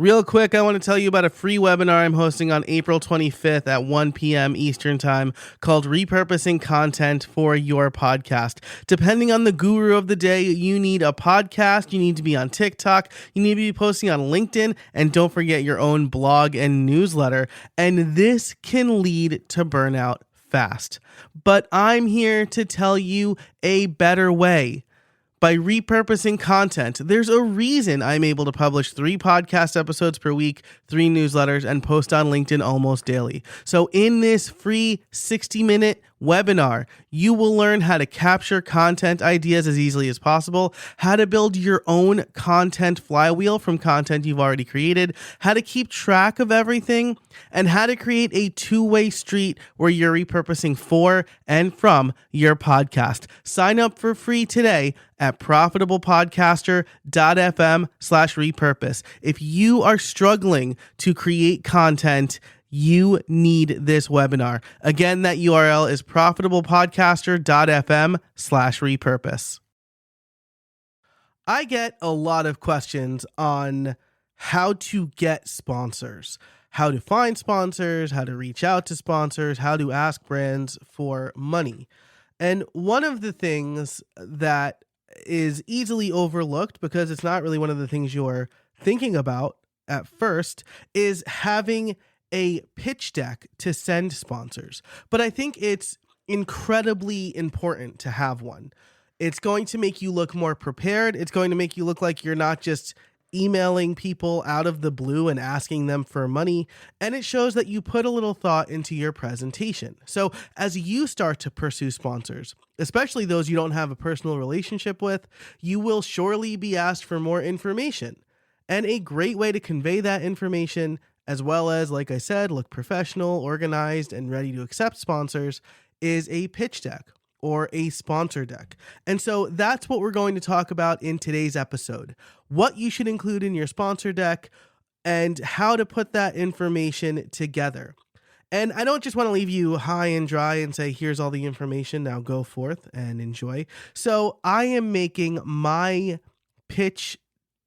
Real quick, I want to tell you about a free webinar I'm hosting on April 25th at 1 p.m. Eastern Time called Repurposing Content for Your Podcast. Depending on the guru of the day, you need a podcast, you need to be on TikTok, you need to be posting on LinkedIn, and don't forget your own blog and newsletter. And this can lead to burnout fast. But I'm here to tell you a better way. By repurposing content, there's a reason I'm able to publish 3 podcast episodes per week, 3 newsletters, and post on LinkedIn almost daily. So in this free 60-minute webinar, you will learn how to capture content ideas as easily as possible, how to build your own content flywheel from content you've already created, how to keep track of everything, and how to create a two-way street where you're repurposing for and from your podcast. Sign up for free today at profitablepodcaster.fm/repurpose. If you are struggling to create content, you need this webinar. Again, that URL is profitablepodcaster.fm/repurpose. I get a lot of questions on how to get sponsors, how to find sponsors, how to reach out to sponsors, how to ask brands for money. And one of the things that is easily overlooked because it's not really one of the things you're thinking about at first is having a pitch deck to send sponsors. But I think it's incredibly important to have one. It's going to make you look more prepared. It's going to make you look like you're not just emailing people out of the blue and asking them for money. And it shows that you put a little thought into your presentation. So as you start to pursue sponsors, especially those you don't have a personal relationship with, you will surely be asked for more information. And a great way to convey that information, as well as, like I said, look professional, organized, and ready to accept sponsors, is a pitch deck or a sponsor deck. And so that's what we're going to talk about in today's episode. What you should include in your sponsor deck and how to put that information together. And I don't just want to leave you high and dry and say, here's all the information, now go forth and enjoy. So I am making my pitch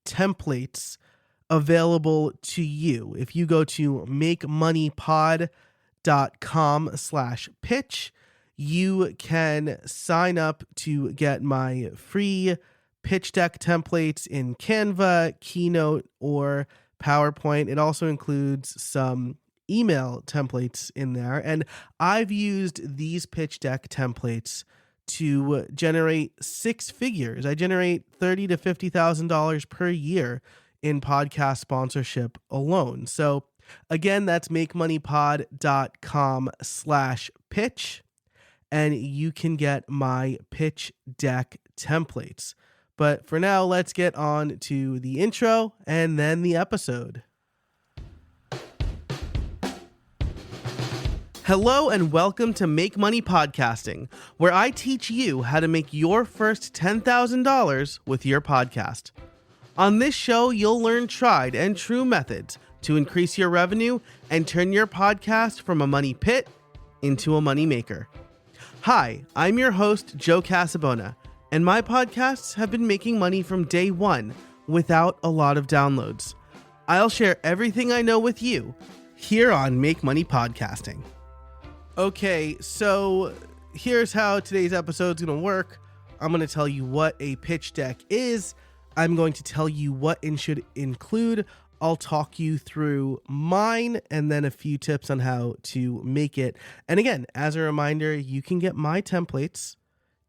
templates available to you. If you go to makemoneypod.com/pitch, you can sign up to get my free pitch deck templates in Canva, Keynote, or PowerPoint. It also includes some email templates in there. And I've used these pitch deck templates to generate 6 figures. I generate $30,000 to $50,000 per year in podcast sponsorship alone. So again, that's makemoneypod.com/pitch. And you can get my pitch deck templates. But for now, let's get on to the intro and then the episode. Hello and welcome to Make Money Podcasting, where I teach you how to make your first $10,000 with your podcast. On this show, you'll learn tried and true methods to increase your revenue and turn your podcast from a money pit into a money maker. Hi, I'm your host, Joe Casabona, and my podcasts have been making money from day one without a lot of downloads. I'll share everything I know with you here on Make Money Podcasting. Okay, so here's how today's episode is going to work. I'm going to tell you what a pitch deck is. I'm going to tell you what it should include. I'll talk you through mine and then a few tips on how to make it. And again, as a reminder, you can get my templates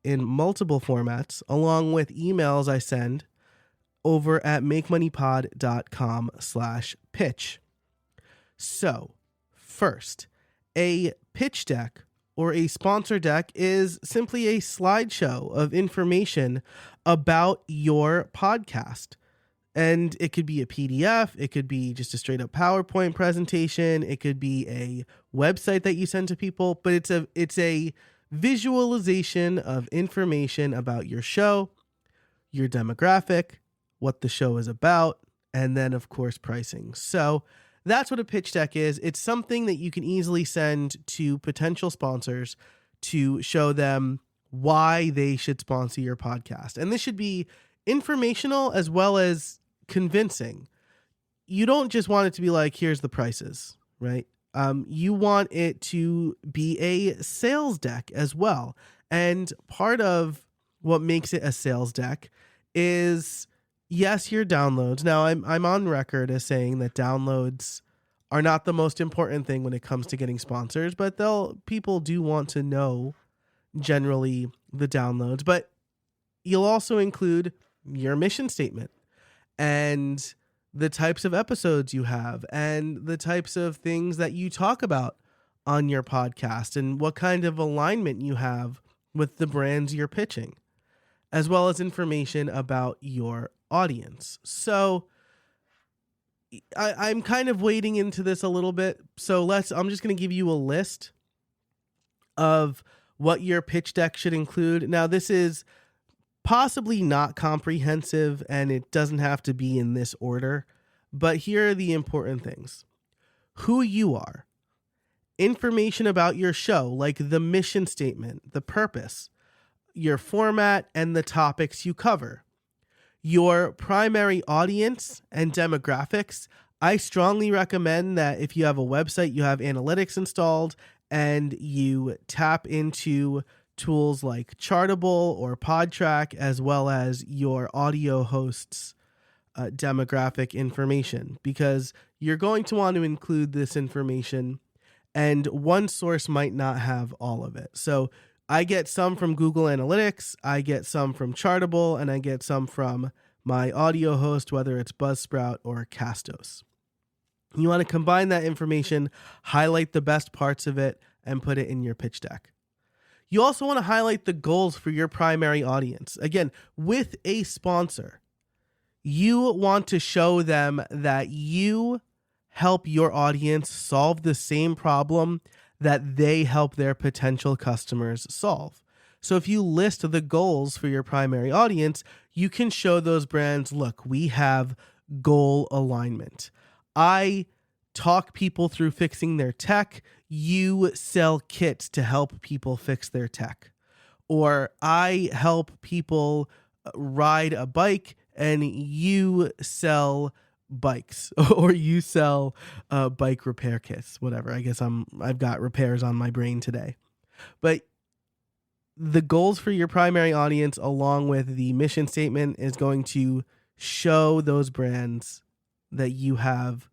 in multiple formats along with emails I send over at makemoneypod.com/pitch. So first, a pitch deck or a sponsor deck is simply a slideshow of information about your podcast. And it could be a PDF, it could be just a straight up PowerPoint presentation, it could be a website that you send to people, but it's a visualization of information about your show, your demographic, what the show is about, and then of course pricing. So that's what a pitch deck is. It's something that you can easily send to potential sponsors to show them why they should sponsor your podcast. And this should be informational as well as convincing. you don't just want it to be like, here's the prices, right? You want it to be a sales deck as well. And part of what makes it a sales deck is, yes, your downloads. Now, I'm on record as saying that downloads are not the most important thing when it comes to getting sponsors, but people do want to know generally the downloads. But you'll also include your mission statement and the types of episodes you have and the types of things that you talk about on your podcast and what kind of alignment you have with the brands you're pitching, as well as information about your audience. So I'm kind of wading into this a little bit. So I'm just going to give you a list of what your pitch deck should include. Now, this is possibly not comprehensive and it doesn't have to be in this order, but here are the important things. Who you are, information about your show, like the mission statement, the purpose, your format, and the topics you cover. Your primary audience and demographics. I strongly recommend that if you have a website, you have analytics installed and you tap into tools like Chartable or PodTrack, as well as your audio hosts' demographic information, because you're going to want to include this information and one source might not have all of it. So I get some from Google Analytics, I get some from Chartable, and I get some from my audio host, whether it's Buzzsprout or Castos. You want to combine that information, highlight the best parts of it, and put it in your pitch deck. You also want to highlight the goals for your primary audience. Again, with a sponsor, you want to show them that you help your audience solve the same problem that they help their potential customers solve. So if you list the goals for your primary audience, you can show those brands, look, we have goal alignment. I talk people through fixing their tech. You sell kits to help people fix their tech. Or I help people ride a bike and you sell bikes, or you sell bike repair kits, whatever. I guess I've got repairs on my brain today. But the goals for your primary audience, along with the mission statement, is going to show those brands that you have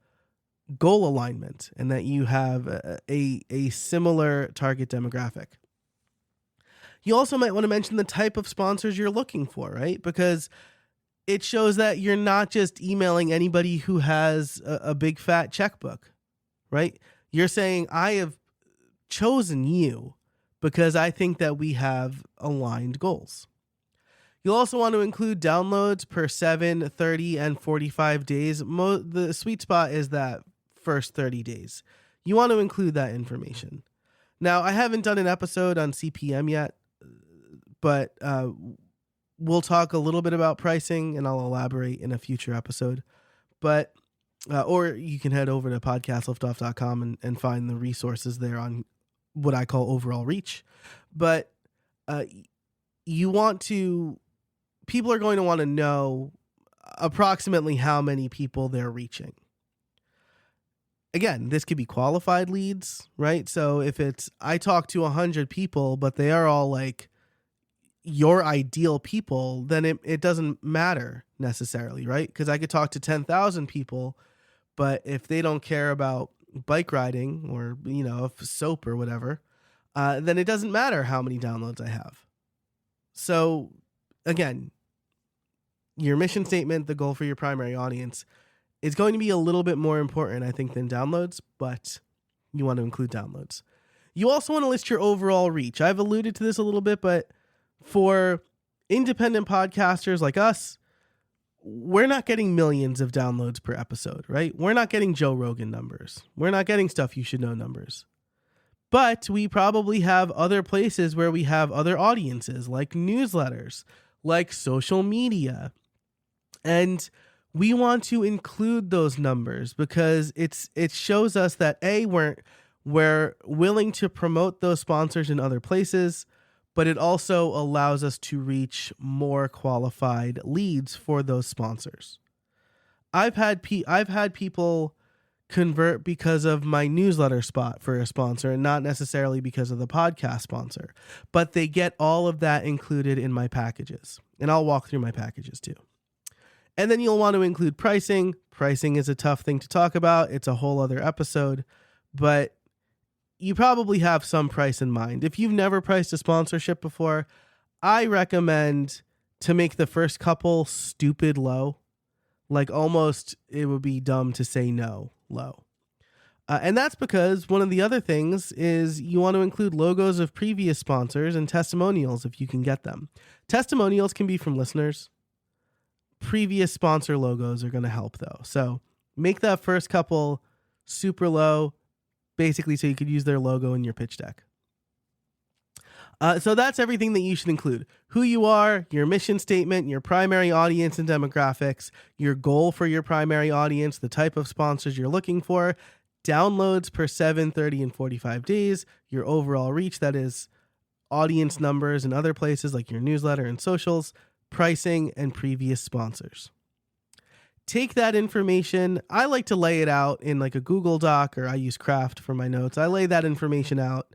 goal alignment and that you have a similar target demographic. You also might want to mention the type of sponsors you're looking for, right? Because it shows that you're not just emailing anybody who has a big fat checkbook, right? You're saying, I have chosen you because I think that we have aligned goals. You'll also want to include downloads per 7, 30, and 45 days. The sweet spot is that first 30 days. You want to include that information. Now, I haven't done an episode on CPM yet, but we'll talk a little bit about pricing and I'll elaborate in a future episode. But or you can head over to podcastliftoff.com and find the resources there on what I call overall reach. But people are going to want to know approximately how many people they're reaching. Again, this could be qualified leads, right? So if I talk to 100 people, but they are all like your ideal people, then it doesn't matter necessarily, right? Because I could talk to 10,000 people, but if they don't care about bike riding or, soap or whatever, then it doesn't matter how many downloads I have. So again, your mission statement, the goal for your primary audience, is going to be a little bit more important, I think, than downloads, but you want to include downloads. You also want to list your overall reach. I've alluded to this a little bit, but for independent podcasters like us, we're not getting millions of downloads per episode, right? We're not getting Joe Rogan numbers. We're not getting Stuff You Should Know numbers. But we probably have other places where we have other audiences, like newsletters, like social media. And we want to include those numbers because it shows us that we're willing to promote those sponsors in other places, but it also allows us to reach more qualified leads for those sponsors. I've had people convert because of my newsletter spot for a sponsor and not necessarily because of the podcast sponsor, but they get all of that included in my packages, and I'll walk through my packages too. And then you'll want to include pricing. Pricing is a tough thing to talk about. It's a whole other episode, but you probably have some price in mind. If you've never priced a sponsorship before, I recommend to make the first couple stupid low. Like almost it would be dumb to say no low. And that's because one of the other things is you want to include logos of previous sponsors and testimonials if you can get them. Testimonials can be from listeners. Previous sponsor logos are going to help though. So make that first couple super low, basically so you could use their logo in your pitch deck. So that's everything that you should include. Who you are, your mission statement, your primary audience and demographics, your goal for your primary audience, the type of sponsors you're looking for, downloads per 7, 30, and 45 days, your overall reach, that is audience numbers and other places like your newsletter and socials, pricing, and previous sponsors. Take that information. I like to lay it out in like a Google Doc, or I use Craft for my notes. I lay that information out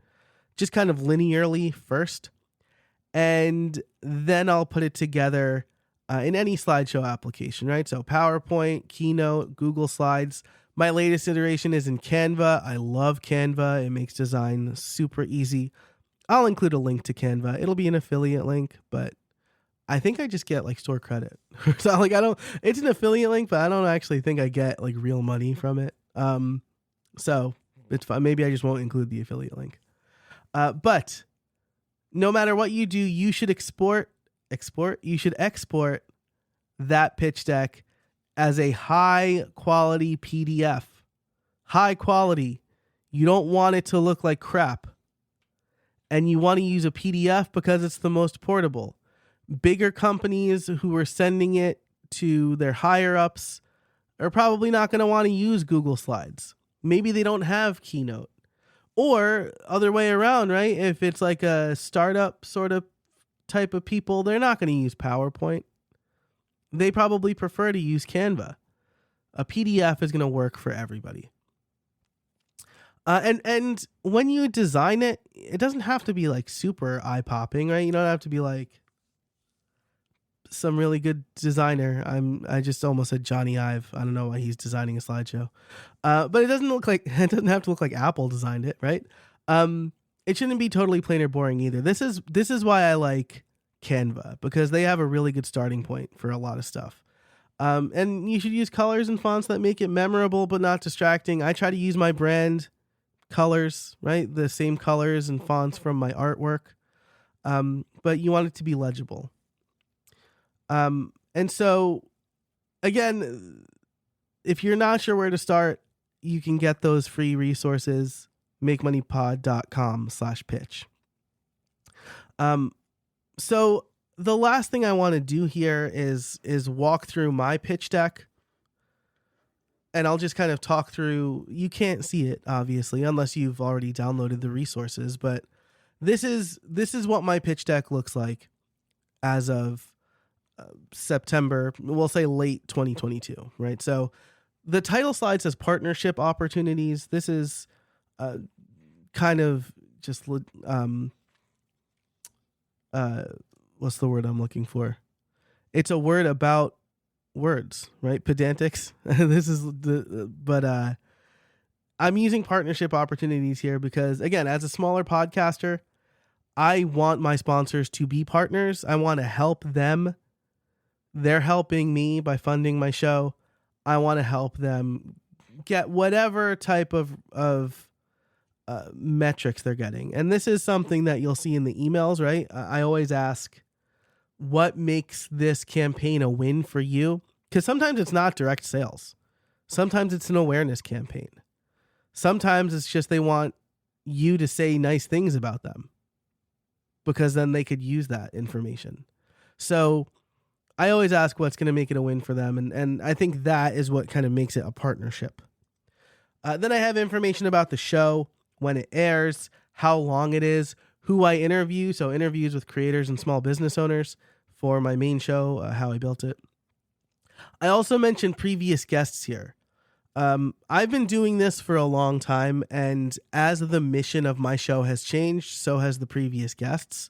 just kind of linearly first, and then I'll put it together in any slideshow application, right? So PowerPoint, Keynote, Google Slides. My latest iteration is in Canva. I love Canva. It makes design super easy. I'll include a link to Canva. It'll be an affiliate link, but I think I just get like store credit. So like it's an affiliate link, but I don't actually think I get like real money from it. So it's fine. Maybe I just won't include the affiliate link. But no matter what you do, you should export that pitch deck as a high quality PDF. High quality. You don't want it to look like crap. And you want to use a PDF because it's the most portable. Bigger companies who are sending it to their higher ups are probably not going to want to use Google Slides. Maybe they don't have Keynote. Or other way around, right? If it's like a startup sort of type of people, they're not going to use PowerPoint. They probably prefer to use Canva. A PDF is going to work for everybody. And when you design it, it doesn't have to be like super eye-popping, right? You don't have to be like some really good designer. I just almost said Johnny Ive. I don't know why he's designing a slideshow. But it doesn't have to look like Apple designed it, right? It shouldn't be totally plain or boring either. This is why I like Canva, because they have a really good starting point for a lot of stuff. And you should use colors and fonts that make it memorable but not distracting. I try to use my brand colors, right? The same colors and fonts from my artwork. But you want it to be legible. And so again, if you're not sure where to start, you can get those free resources, makemoneypod.com/pitch. So the last thing I want to do here is walk through my pitch deck. And I'll just kind of talk through, you can't see it obviously, unless you've already downloaded the resources, but this is what my pitch deck looks like as of September, we'll say late 2022, right? So the title slide says partnership opportunities. This is kind of just, what's the word I'm looking for? It's a word about words, right? Pedantics. But I'm using partnership opportunities here because, again, as a smaller podcaster, I want my sponsors to be partners. I want to help them. They're helping me by funding my show. I want to help them get whatever type of metrics they're getting. And this is something that you'll see in the emails, right? I always ask, what makes this campaign a win for you? Because sometimes it's not direct sales. Sometimes it's an awareness campaign. Sometimes it's just they want you to say nice things about them because then they could use that information. So I always ask what's going to make it a win for them. And I think that is what kind of makes it a partnership. Then I have information about the show, when it airs, how long it is, who I interview. So interviews with creators and small business owners for my main show, How I Built It. I also mentioned previous guests here. I've been doing this for a long time, and as the mission of my show has changed, so has the previous guests.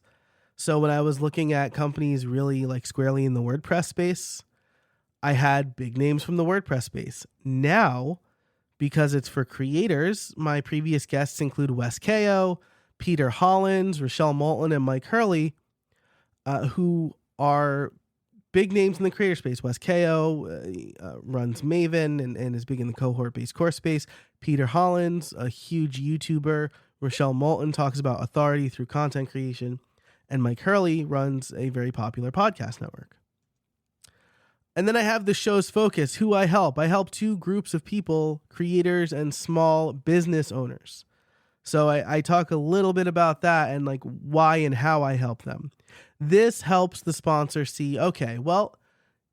So when I was looking at companies really like squarely in the WordPress space, I had big names from the WordPress space. Now, because it's for creators, my previous guests include Wes Ko, Peter Hollins, Rochelle Moulton, and Mike Hurley, who are big names in the creator space. Wes Ko runs Maven and is big in the cohort-based course space. Peter Hollins, a huge YouTuber. Rochelle Moulton talks about authority through content creation. And Mike Hurley runs a very popular podcast network. And then I have the show's focus, who I help. I help two groups of people, creators and small business owners. So I talk a little bit about that and like why and how I help them. This helps the sponsor see, okay, well,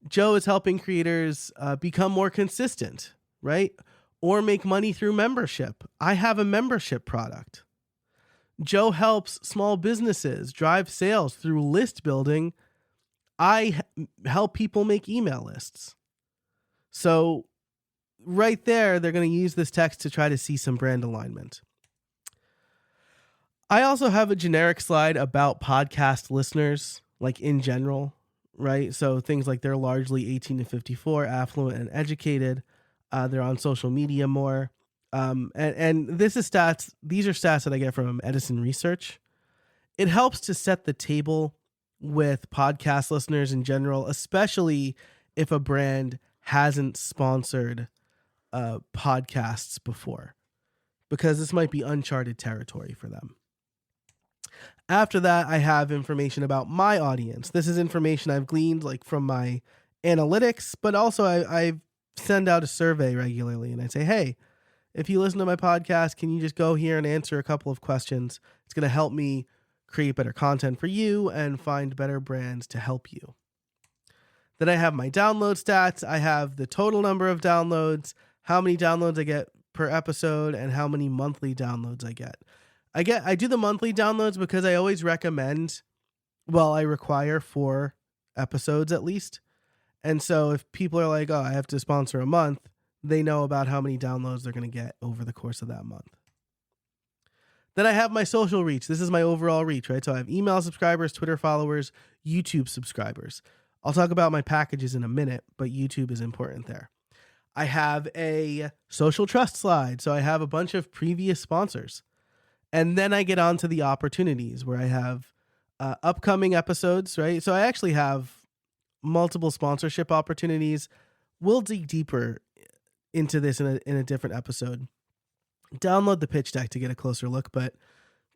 Joe is helping creators become more consistent, right? Or make money through membership. I have a membership product. Joe helps small businesses drive sales through list building. I help people make email lists. So right there, they're going to use this text to try to see some brand alignment. I also have a generic slide about podcast listeners, like in general, right? So things like they're largely 18 to 54, affluent and educated. They're on social media more. And this is stats. These are stats that I get from Edison Research. It helps to set the table with podcast listeners in general, especially if a brand hasn't sponsored podcasts before, because this might be uncharted territory for them. After that, I have information about my audience. This is information I've gleaned like from my analytics, but also I send out a survey regularly and I say, hey, if you listen to my podcast, can you just go here and answer a couple of questions? It's going to help me create better content for you and find better brands to help you. Then I have my download stats. I have the total number of downloads, how many downloads I get per episode, and how many monthly downloads I get. I do the monthly downloads because I always recommend, I require 4 episodes at least. And so if people are like, oh, I have to sponsor a month, they know about how many downloads they're going to get over the course of that month. Then I have my social reach. This is my overall reach, right? So I have email subscribers, Twitter followers, YouTube subscribers. I'll talk about my packages in a minute, but YouTube is important there. I have a social trust slide. So I have a bunch of previous sponsors. And then I get on to the opportunities where I have upcoming episodes, right? So I actually have multiple sponsorship opportunities. We'll dig deeper into this in a different episode. Download the pitch deck to get a closer look, but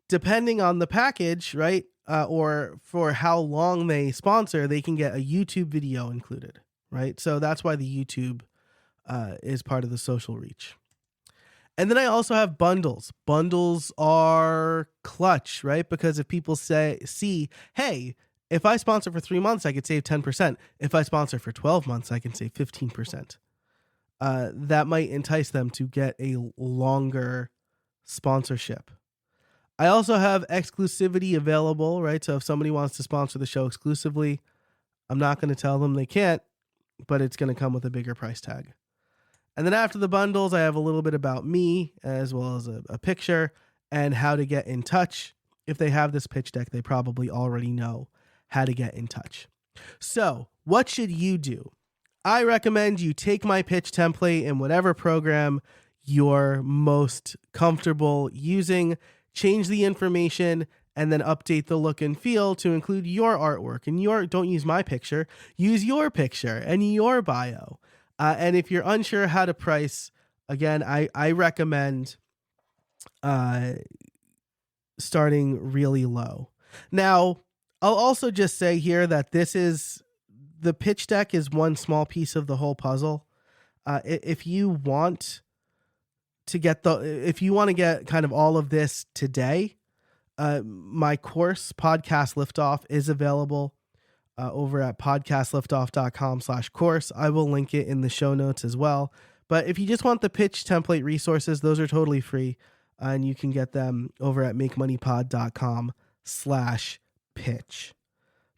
depending on the package, right, or for how long they sponsor, they can get a YouTube video included, right? So that's why the YouTube is part of the social reach. And then I also have bundles. Bundles are clutch, right? Because if people see, hey, if I sponsor for 3 months, I could save 10%. If I sponsor for 12 months, I can save 15%. That might entice them to get a longer sponsorship. I also have exclusivity available, right? So if somebody wants to sponsor the show exclusively, I'm not going to tell them they can't, but it's going to come with a bigger price tag. And then after the bundles, I have a little bit about me as well as a picture and how to get in touch. If they have this pitch deck, they probably already know how to get in touch. So what should you do? I recommend you take my pitch template in whatever program you're most comfortable using, change the information, and then update the look and feel to include your artwork. And don't use my picture, use your picture and your bio. And if you're unsure how to price, again, I recommend starting really low. Now, I'll also just say here that the pitch deck is one small piece of the whole puzzle. If you want to get kind of all of this today, my course Podcast Liftoff is available over at podcastliftoff.com/course. I will link it in the show notes as well. But if you just want the pitch template resources, those are totally free. And you can get them over at makemoneypod.com/pitch.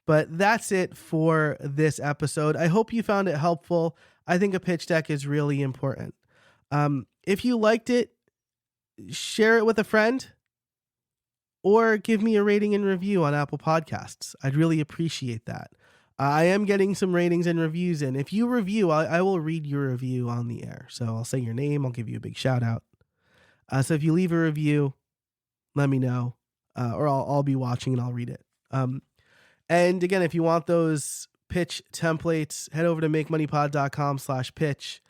But that's it for this episode. I hope you found it helpful. I think a pitch deck is really important. If you liked it, share it with a friend or give me a rating and review on Apple Podcasts. I'd really appreciate that. I am getting some ratings and reviews in. If you review, I will read your review on the air. So I'll say your name. I'll give you a big shout out. So if you leave a review, let me know, or I'll be watching and I'll read it. And again, if you want those pitch templates, head over to makemoneypod.com/pitch.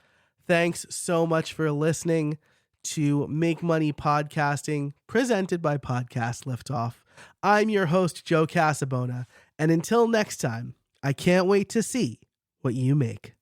Thanks so much for listening to Make Money Podcasting, presented by Podcast Liftoff. I'm your host, Joe Casabona. And until next time, I can't wait to see what you make.